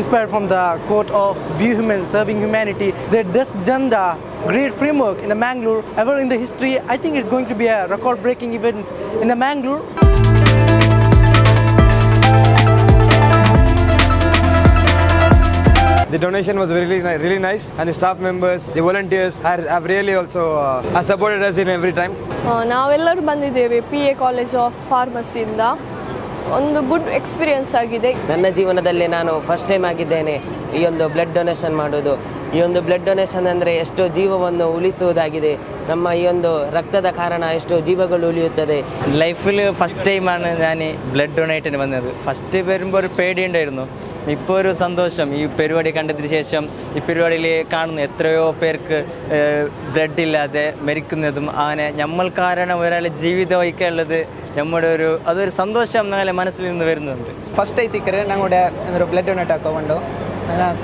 inspired from the quote of Be Human, Serving Humanity. That this done the great framework in the Mangalore ever in the history. I think it's going to be a record-breaking event in the Mangalore. The donation was really nice, and the staff members, the volunteers have really also supported us in every time. ನಾವೆಲ್ಲರೂ ಬಂದಿದ್ದೇವೆ PA college of ಫಾರ್ಮಸಿಯಿಂದ. ಒಂದು good experience ಆಗಿದೆ. ನನ್ನ ಜೀವನದಲ್ಲಿ ನಾನು first time ಆಗಿದ್ದೇನೆ ಈ ಒಂದು ಬ್ಲಡ್ ಡೊನೇಷನ್ ಮಾಡೋದು. ಈ ಒಂದು ಬ್ಲಡ್ ಡೊನೇಷನ್ ಅಂದರೆ ಎಷ್ಟೋ ಜೀವವನ್ನು ಉಳಿಸುವುದಾಗಿದೆ. ನಮ್ಮ ಈ ಒಂದು ರಕ್ತದ ಕಾರಣ എಷ್ಟോ ജീവകൾ ഉലിയുತ್ತದೆ. ലൈഫിൽ ഫസ്റ്റ് ടൈമാണ് ഞാൻ ബ്ലഡ് ഡൊണേറ്റിന് വന്നത്. ഫസ്റ്റ് വരുമ്പോൾ ഒരു പേടിയുണ്ടായിരുന്നു. ഇപ്പോൾ ഒരു സന്തോഷം. ഈ പരിപാടി കണ്ടതിന് ശേഷം ഈ പരിപാടിയിൽ കാണുന്നു എത്രയോ പേർക്ക് ബ്ലഡ് ഇല്ലാതെ മരിക്കുന്നതും അങ്ങനെ നമ്മൾ കാരണം ഒരാളെ ജീവിതം വഹിക്കാനുള്ളത് നമ്മുടെ അതൊരു സന്തോഷം എന്നാലും മനസ്സിൽ നിന്ന് വരുന്നുണ്ട്. ಫಸ್ಟ್ ಐತಿಕ್ಕರೆ ഞങ്ങളുടെ ಅಂದ್ರೆ ಬ್ಲಡ್ ಡೊನೇಟ್ ಹಾಕೊಂಡು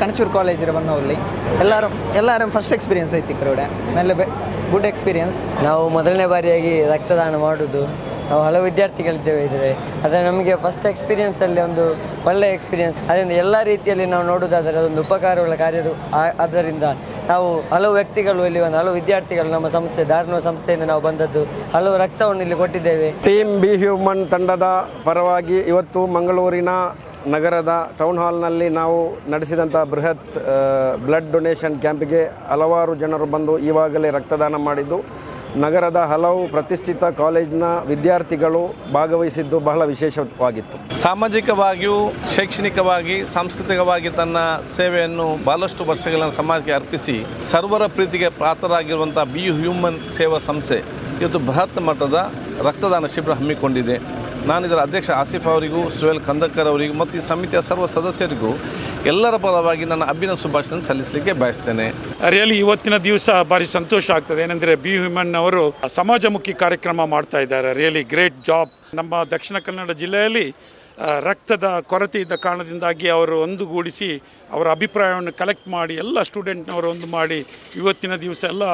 ಕಣಚೂರು ಕಾಲೇಜಿಗೆ ಬಂದವಲ್ಲಿ ಎಲ್ಲರೂ ಫಸ್ಟ್ ಎಕ್ಸ್ಪೀರಿಯನ್ಸ್ ಐತಿಕ್ಕರೆ നല്ല ಗುಡ್ ಎಕ್ಸ್ಪೀರಿಯನ್ಸ್. ನಾವು ಮೊದಲನೇ ಬಾರಿಯಾಗಿ ರಕ್ತದಾನ ಮಾಡೋದು. ನಾವು ಹಲವು ವಿದ್ಯಾರ್ಥಿಗಳಿದ್ದೇವೆ ಇದ್ರೆ ಆದರೆ ನಮಗೆ ಫಸ್ಟ್ ಎಕ್ಸ್ಪೀರಿಯನ್ಸಲ್ಲಿ ಒಂದು ಒಳ್ಳೆಯ ಎಕ್ಸ್ಪೀರಿಯನ್ಸ್. ಅದರಿಂದ ಎಲ್ಲ ರೀತಿಯಲ್ಲಿ ನಾವು ನೋಡೋದಾದರೆ ಅದೊಂದು ಉಪಕಾರವುಳ್ಳ ಕಾರ್ಯ. ಆದ್ದರಿಂದ ನಾವು ಹಲವು ವ್ಯಕ್ತಿಗಳು ಇಲ್ಲಿ ಹಲವು ವಿದ್ಯಾರ್ಥಿಗಳು ನಮ್ಮ ಸಂಸ್ಥೆ ದಾರುಣ ಸಂಸ್ಥೆಯಿಂದ ನಾವು ಬಂದದ್ದು ಹಲವು ರಕ್ತವನ್ನು ಇಲ್ಲಿ ಕೊಟ್ಟಿದ್ದೇವೆ. ಟೀಮ್ ಬಿ ಹ್ಯೂಮನ್ ತಂಡದ ಪರವಾಗಿ ಇವತ್ತು ಮಂಗಳೂರಿನ ನಗರದ ಟೌನ್ ಹಾಲ್ನಲ್ಲಿ ನಾವು ನಡೆಸಿದಂಥ ಬೃಹತ್ ಬ್ಲಡ್ ಡೊನೇಷನ್ ಕ್ಯಾಂಪಿಗೆ ಹಲವಾರು ಜನರು ಬಂದು ಈವಾಗಲೇ ರಕ್ತದಾನ ಮಾಡಿದ್ದು ನಗರದ ಹಲವು ಪ್ರತಿಷ್ಠಿತ ಕಾಲೇಜಿನ ವಿದ್ಯಾರ್ಥಿಗಳು ಭಾಗವಹಿಸಿದ್ದು ಬಹಳ ವಿಶೇಷವಾಗಿತ್ತು. ಸಾಮಾಜಿಕವಾಗಿಯೂ ಶೈಕ್ಷಣಿಕವಾಗಿ ಸಾಂಸ್ಕೃತಿಕವಾಗಿ ತನ್ನ ಸೇವೆಯನ್ನು ಬಹಳಷ್ಟು ವರ್ಷಗಳನ್ನು ಸಮಾಜಕ್ಕೆ ಅರ್ಪಿಸಿ ಸರ್ವರ ಪ್ರೀತಿಗೆ ಪಾತ್ರರಾಗಿರುವಂಥ ಬಿ ಹ್ಯೂಮನ್ ಸೇವಾ ಸಂಸ್ಥೆ ಇವತ್ತು ಬೃಹತ್ ಮಟ್ಟದ ರಕ್ತದಾನ ಶಿಬಿರ ಹಮ್ಮಿಕೊಂಡಿದೆ. ನಾನು ಇದರ ಅಧ್ಯಕ್ಷ ಆಸಿಫ್ ಅವರಿಗೂ, ಸುಹೇಲ್ ಖಂದಕರ್ ಅವರಿಗೂ ಮತ್ತು ಈ ಸಮಿತಿಯ ಸರ್ವ ಸದಸ್ಯರಿಗೂ ಎಲ್ಲರ ಪರವಾಗಿ ನನ್ನ ಅಭಿನಂದನೆ ಶುಭಾಶಯ ಸಲ್ಲಿಸಲಿಕ್ಕೆ ಬಯಸ್ತೇನೆ. ರಿಯಲಿ ಇವತ್ತಿನ ದಿವಸ ಭಾರಿ ಸಂತೋಷ ಆಗ್ತದೆ. ಏನಂದರೆ ಬಿ ಹ್ಯೂಮನ್ ಅವರು ಸಮಾಜಮುಖಿ ಕಾರ್ಯಕ್ರಮ ಮಾಡ್ತಾ ಇದ್ದಾರೆ. Really great job. ನಮ್ಮ ದಕ್ಷಿಣ ಕನ್ನಡ ಜಿಲ್ಲೆಯಲ್ಲಿ ರಕ್ತದ ಕೊರತೆ ಇದ್ದ ಕಾರಣದಿಂದಾಗಿ ಅವರು ಒಂದುಗೂಡಿಸಿ ಅವರ ಅಭಿಪ್ರಾಯವನ್ನು ಕಲೆಕ್ಟ್ ಮಾಡಿ ಎಲ್ಲ ಸ್ಟೂಡೆಂಟ್ನವರು ಒಂದು ಮಾಡಿ ಇವತ್ತಿನ ದಿವಸ ಎಲ್ಲ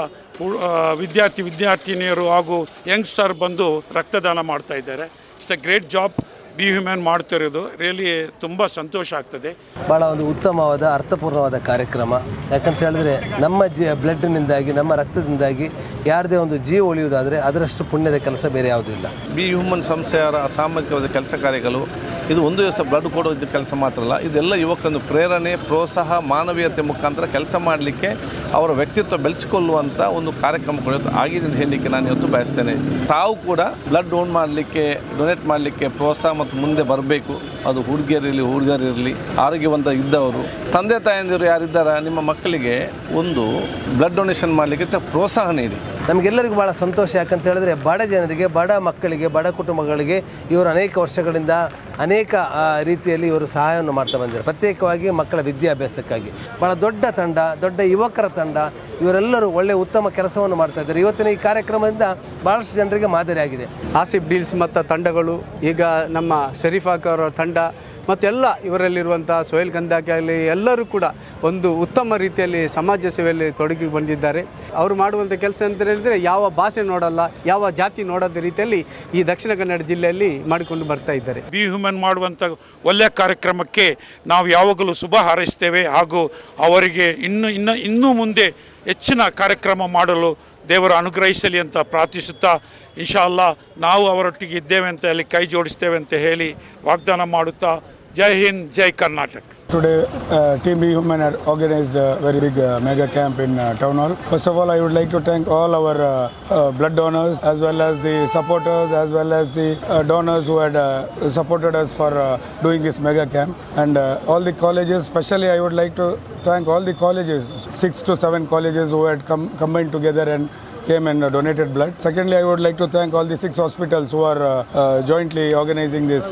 ವಿದ್ಯಾರ್ಥಿನಿಯರು ಹಾಗೂ ಯಂಗ್ಸ್ಟರ್ ಬಂದು ರಕ್ತದಾನ ಮಾಡ್ತಾ ಇದ್ದಾರೆ. It's A great job B human ಮಾಡ್ತಿರೋದು. ರಿಯಲಿ ತುಂಬ ಸಂತೋಷ ಆಗ್ತದೆ. ಭಾಳ ಒಂದು ಉತ್ತಮವಾದ ಅರ್ಥಪೂರ್ಣವಾದ ಕಾರ್ಯಕ್ರಮ. ಯಾಕಂತ ಹೇಳಿದ್ರೆ ನಮ್ಮ ಬ್ಲಡ್ನಿಂದಾಗಿ ನಮ್ಮ ರಕ್ತದಿಂದಾಗಿ ಯಾರದೇ ಒಂದು ಜೀವ ಉಳಿಯುವುದಾದರೆ ಅದರಷ್ಟು ಪುಣ್ಯದ ಕೆಲಸ ಬೇರೆ ಯಾವುದೂ ಇಲ್ಲ. ಬಿ ಹ್ಯೂಮನ್ ಸಂಸ್ಥೆಯವರ ಅಸಾಮೂಹಿಕವಾದ ಕೆಲಸ ಕಾರ್ಯಗಳು ಇದು ಒಂದು ದಿವಸ ಬ್ಲಡ್ ಕೊಡೋದು ಕೆಲಸ ಮಾತ್ರ ಅಲ್ಲ, ಇದೆಲ್ಲ ಯುವಕರನ್ನು ಪ್ರೇರಣೆ, ಪ್ರೋತ್ಸಾಹ, ಮಾನವೀಯತೆ ಮುಖಾಂತರ ಕೆಲಸ ಮಾಡಲಿಕ್ಕೆ ಅವರ ವ್ಯಕ್ತಿತ್ವ ಬೆಳೆಸಿಕೊಳ್ಳುವಂಥ ಒಂದು ಕಾರ್ಯಕ್ರಮ ಆಗಿದೆ ಅಂತ ಹೇಳಲಿಕ್ಕೆ ನಾನು ಇವತ್ತು ಬಯಸ್ತೇನೆ. ತಾವು ಕೂಡ ಬ್ಲಡ್ ಡೊನೇಟ್ ಮಾಡಲಿಕ್ಕೆ ಪ್ರೋತ್ಸಾಹ ಮತ್ತು ಮುಂದೆ ಬರಬೇಕು. ಅದು ಹುಡುಗರಿರಲಿ ಆರೋಗ್ಯವಂತ ಇದ್ದವರು, ತಂದೆ ತಾಯಂದಿರು ಯಾರಿದ್ದಾರೆ ನಿಮ್ಮ ಮಕ್ಕಳಿಗೆ ಒಂದು ಬ್ಲಡ್ ಡೊನೇಷನ್ ಮಾಡಲಿಕ್ಕೆ ಪ್ರೋತ್ಸಾಹ ನೀಡಿ. ನಮಗೆಲ್ಲರಿಗೂ ಭಾಳ ಸಂತೋಷ. ಯಾಕಂತ ಹೇಳಿದ್ರೆ ಬಡ ಜನರಿಗೆ, ಬಡ ಮಕ್ಕಳಿಗೆ, ಬಡ ಕುಟುಂಬಗಳಿಗೆ ಇವರು ಅನೇಕ ವರ್ಷಗಳಿಂದ ಅನೇಕ ರೀತಿಯಲ್ಲಿ ಇವರು ಸಹಾಯವನ್ನು ಮಾಡ್ತಾ ಬಂದಿದ್ದಾರೆ. ಪ್ರತ್ಯೇಕವಾಗಿ ಮಕ್ಕಳ ವಿದ್ಯಾಭ್ಯಾಸಕ್ಕಾಗಿ ಭಾಳ ದೊಡ್ಡ ತಂಡ, ದೊಡ್ಡ ಯುವಕರ ತಂಡ, ಇವರೆಲ್ಲರೂ ಒಳ್ಳೆಯ ಉತ್ತಮ ಕೆಲಸವನ್ನು ಮಾಡ್ತಾ ಇದ್ದಾರೆ. ಇವತ್ತಿನ ಈ ಕಾರ್ಯಕ್ರಮದಿಂದ ಭಾಳಷ್ಟು ಜನರಿಗೆ ಮಾದರಿಯಾಗಿದೆ. ಆಸಿಫ್ ಡೀಲ್ಸ್ ಮತ್ತು ತಂಡಗಳು, ಈಗ ನಮ್ಮ ಶರೀಫಾಕ್ ಅವರ ತಂಡ ಮತ್ತೆಲ್ಲ ಇವರಲ್ಲಿರುವಂಥ ಸೊಹೇಲ್ ಖಂದಾಕಿ ಆಗಲಿ ಎಲ್ಲರೂ ಕೂಡ ಒಂದು ಉತ್ತಮ ರೀತಿಯಲ್ಲಿ ಸಮಾಜ ಸೇವೆಯಲ್ಲಿ ತೊಡಗಿ ಬಂದಿದ್ದಾರೆ. ಅವರು ಮಾಡುವಂಥ ಕೆಲಸ ಅಂತ ಹೇಳಿದರೆ ಯಾವ ಭಾಷೆ ನೋಡಲ್ಲ, ಯಾವ ಜಾತಿ ನೋಡೋದ ರೀತಿಯಲ್ಲಿ ಈ ದಕ್ಷಿಣ ಕನ್ನಡ ಜಿಲ್ಲೆಯಲ್ಲಿ ಮಾಡಿಕೊಂಡು ಬರ್ತಾ ಇದ್ದಾರೆ. ಬಿ ಹ್ಯೂಮನ್ ಮಾಡುವಂಥ ಒಳ್ಳೆಯ ಕಾರ್ಯಕ್ರಮಕ್ಕೆ ನಾವು ಯಾವಾಗಲೂ ಶುಭ ಹಾರೈಸ್ತೇವೆ. ಹಾಗೂ ಅವರಿಗೆ ಇನ್ನೂ ಮುಂದೆ ಹೆಚ್ಚಿನ ಕಾರ್ಯಕ್ರಮ ಮಾಡಲು ದೇವರು ಅನುಗ್ರಹಿಸಲಿ ಅಂತ ಪ್ರಾರ್ಥಿಸುತ್ತಾ, ಇನ್ಶಾ ಅಲ್ಲಾ ನಾವು ಅವರೊಟ್ಟಿಗೆ ಇದ್ದೇವೆ ಅಂತ ಅಲ್ಲಿ ಕೈ ಜೋಡಿಸ್ತೇವೆ ಅಂತ ಹೇಳಿ ವಾಗ್ದಾನ ಮಾಡುತ್ತಾ, ಜೈ ಹಿಂದ್, ಜೈ Karnataka. Today, Team B Human had organized a very big mega camp in Town Hall. First of all, I would like to thank all our blood donors as well as the supporters as well as the donors who had supported us for doing this mega camp. And all the colleges, especially I would like to thank all the colleges, 6 to 7 colleges who had combined together and came and donated blood. Secondly, I would like to thank all the 6 hospitals who are jointly organizing this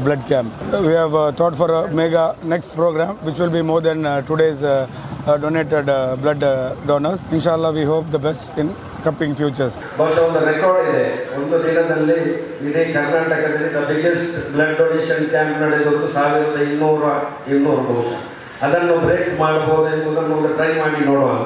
blood camp. We have thought for a mega next program which will be more than today's donated blood donors. Inshallah, we hope the best in coming futures. ಒಂದು record ಇದೆ. ಒಂದು ದಿನದಲ್ಲಿ ಇಡೀ ಕರ್ನಾಟಕದಲ್ಲಿ the biggest blood donation camp ನಡೆದದ್ದು 1200 ಬಹುಶಃ. ಅದನ್ನು break ಮಾಡಬಹುದು ಎಂಬುದನ್ನು ಒಂದು ಟ್ರೈ ಮಾಡಿ ನೋಡುವಾಗ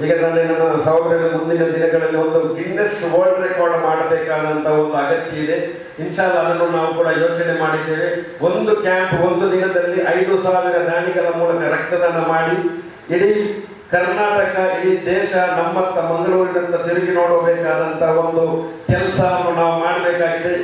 ಈಗ ನನ್ನ ಸಹೋದರರು ಮುಂದಿನ ದಿನಗಳಲ್ಲಿ ಒಂದು ಗಿನ್ನೆಸ್ ವರ್ಲ್ಡ್ ರೆಕಾರ್ಡ್ ಮಾಡಬೇಕಾದಂತ ಒಂದು ಅಗತ್ಯ ಇದೆ. ಇನ್ಶಾಲ್ಲ ಅದನ್ನು ನಾವು ಕೂಡ ಯೋಚನೆ ಮಾಡಿದ್ದೇವೆ. ಒಂದು ಕ್ಯಾಂಪ್ ಒಂದು ದಿನದಲ್ಲಿ 5,000 ದಾನಿಗಳ ಮೂಲಕ ರಕ್ತದಾನ ಮಾಡಿ ಇಡೀ ಕರ್ನಾಟಕ, ಇಡೀ ದೇಶ ನಮ್ಮತ್ತ ಮಂಗಳೂರಿನಂತ ತಿರುಗಿ ನೋಡಬೇಕಾದಂತ ಒಂದು ಕೆಲಸವನ್ನು ನಾವು ಮಾಡಬೇಕಾಗಿದೆ.